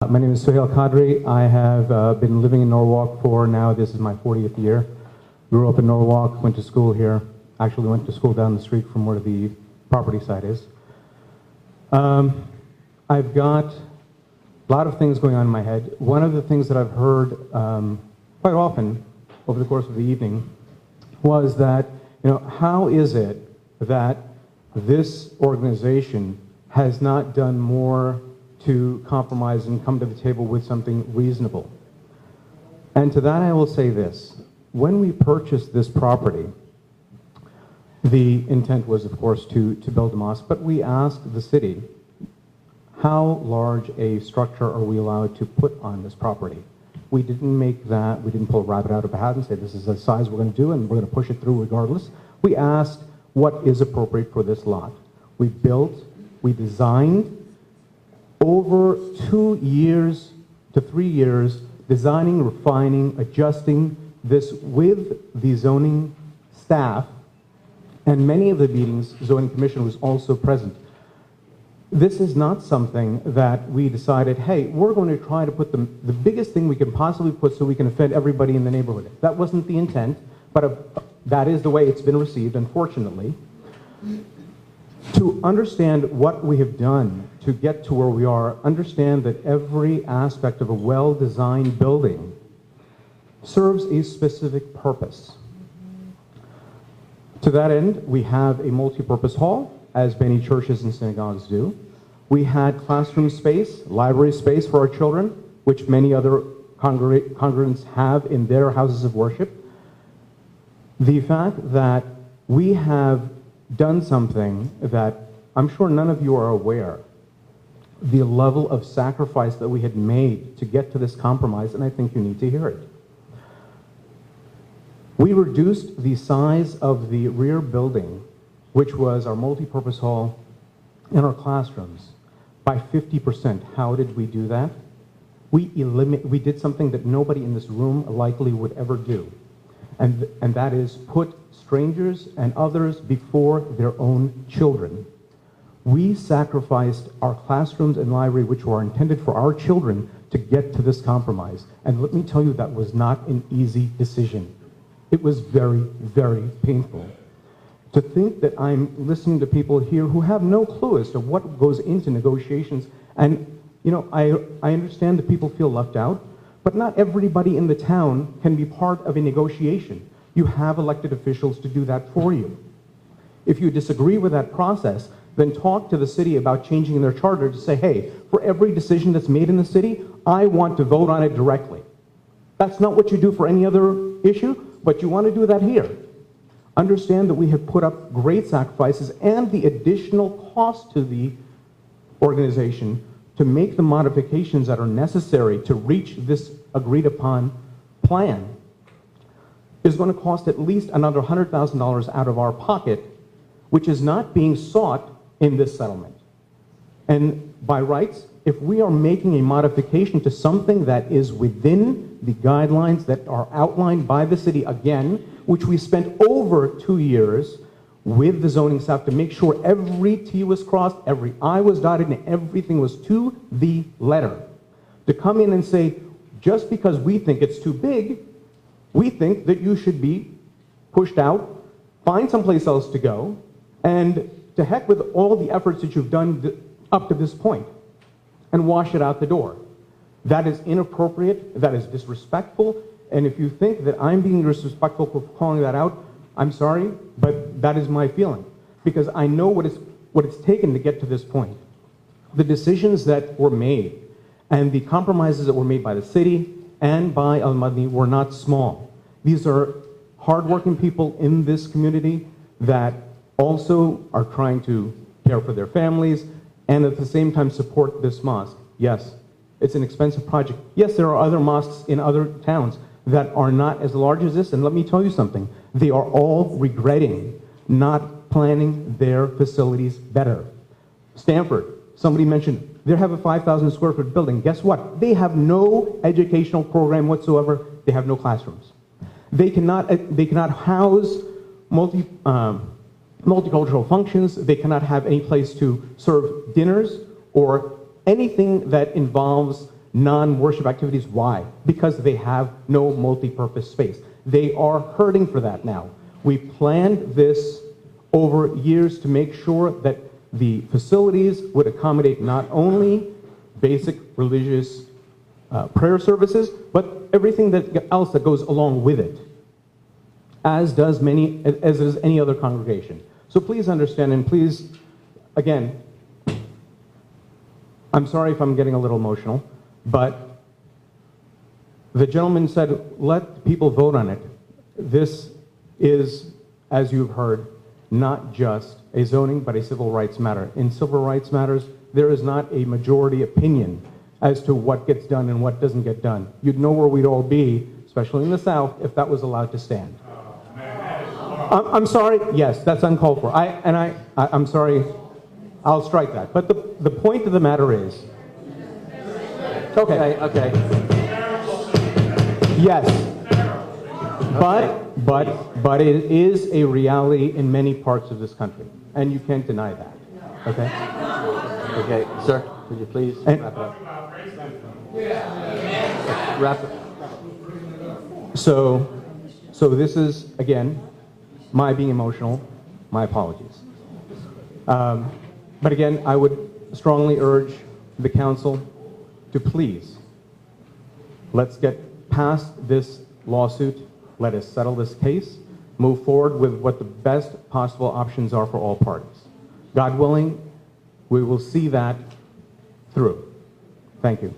My name is Suhail Kadri. I have been living in Norwalk for now, this is my 40th year. Grew up in Norwalk, went to school here. Actually went to school down the street from where the property site is. I've got a lot of things going on in my head. One of the things that I've heard quite often over the course of the evening was that, how is it that this organization has not done more to compromise and come to the table with something reasonable? And to that I will say this. When we purchased this property, the intent was, of course, to build a mosque, but we asked the city, how large a structure are we allowed to put on this property? We didn't make that, we didn't pull a rabbit out of a hat and say this is the size we're going to do and we're going to push it through regardless. We asked what is appropriate for this lot. We built, we designed over 2 years to 3 years, designing, refining, adjusting this with the zoning staff, and many of the meetings, zoning commission was also present. This is not something that we decided, hey, we're going to try to put the biggest thing we can possibly put so we can offend everybody in the neighborhood. That wasn't the intent, but that is the way it's been received, unfortunately. To understand what we have done to get to where we are, understand that every aspect of a well-designed building serves a specific purpose. To that end, we have a multi-purpose hall, as many churches and synagogues do. We had classroom space, library space for our children, which many other congregants have in their houses of worship. The fact that we have done something that I'm sure none of you are aware, the level of sacrifice that we had made to get to this compromise, and I think you need to hear it. We reduced the size of the rear building, which was our multi-purpose hall and our classrooms, by 50%. How did we do that? We did something that nobody in this room likely would ever do, and that is put strangers and others before their own children. We sacrificed our classrooms and library, which were intended for our children, to get to this compromise. And let me tell you, that was not an easy decision. It was very, very painful. To think that I'm listening to people here who have no clue as to what goes into negotiations, and I understand that people feel left out, but not everybody in the town can be part of a negotiation. You have elected officials to do that for you. If you disagree with that process, then talk to the city about changing their charter to say, hey, for every decision that's made in the city, I want to vote on it directly. That's not what you do for any other issue, but you want to do that here. Understand that we have put up great sacrifices and the additional cost to the organization to make the modifications that are necessary to reach this agreed upon plan is going to cost at least another $100,000 out of our pocket, which is not being sought in this settlement. And by rights, if we are making a modification to something that is within the guidelines that are outlined by the city, again, which we spent over 2 years with the zoning staff to make sure every T was crossed, every I was dotted, and everything was to the letter. To come in and say, just because we think it's too big, we think that you should be pushed out, find someplace else to go, and to heck with all the efforts that you've done up to this point, and wash it out the door. That is inappropriate, that is disrespectful, and if you think that I'm being disrespectful for calling that out, I'm sorry, but that is my feeling, because I know what it's taken to get to this point. The decisions that were made and the compromises that were made by the city and by Al Madany were not small. These are hardworking people in this community that also are trying to care for their families and at the same time support this mosque. Yes, it's an expensive project. Yes, there are other mosques in other towns that are not as large as this, and let me tell you something. They are all regretting not planning their facilities better. Stanford, somebody mentioned, they have a 5,000 square foot building. Guess what? They have no educational program whatsoever. They have no classrooms. They cannot house multicultural functions. They cannot have any place to serve dinners or anything that involves non-worship activities. Why? Because they have no multi-purpose space. They are hurting for that now. We planned this over years to make sure that the facilities would accommodate not only basic religious prayer services, but everything else that goes along with it, as does any other congregation. So please understand, and please, again, I'm sorry if I'm getting a little emotional, but the gentleman said, let people vote on it. This is, as you've heard, not just a zoning, but a civil rights matter. In civil rights matters, there is not a majority opinion as to what gets done and what doesn't get done. You'd know where we'd all be, especially in the South, if that was allowed to stand. I'm sorry. Yes, that's uncalled for. I'm sorry. I'll strike that. But the point of the matter is... Okay. Yes. But it is a reality in many parts of this country, and you can't deny that. Okay? Okay, sir, would you please wrap it up? Wrap it. So this is, again, my being emotional. My apologies. But again, I would strongly urge the council to please, let's get past this lawsuit. Let us settle this case, move forward with what the best possible options are for all parties. God willing, we will see that through. Thank you.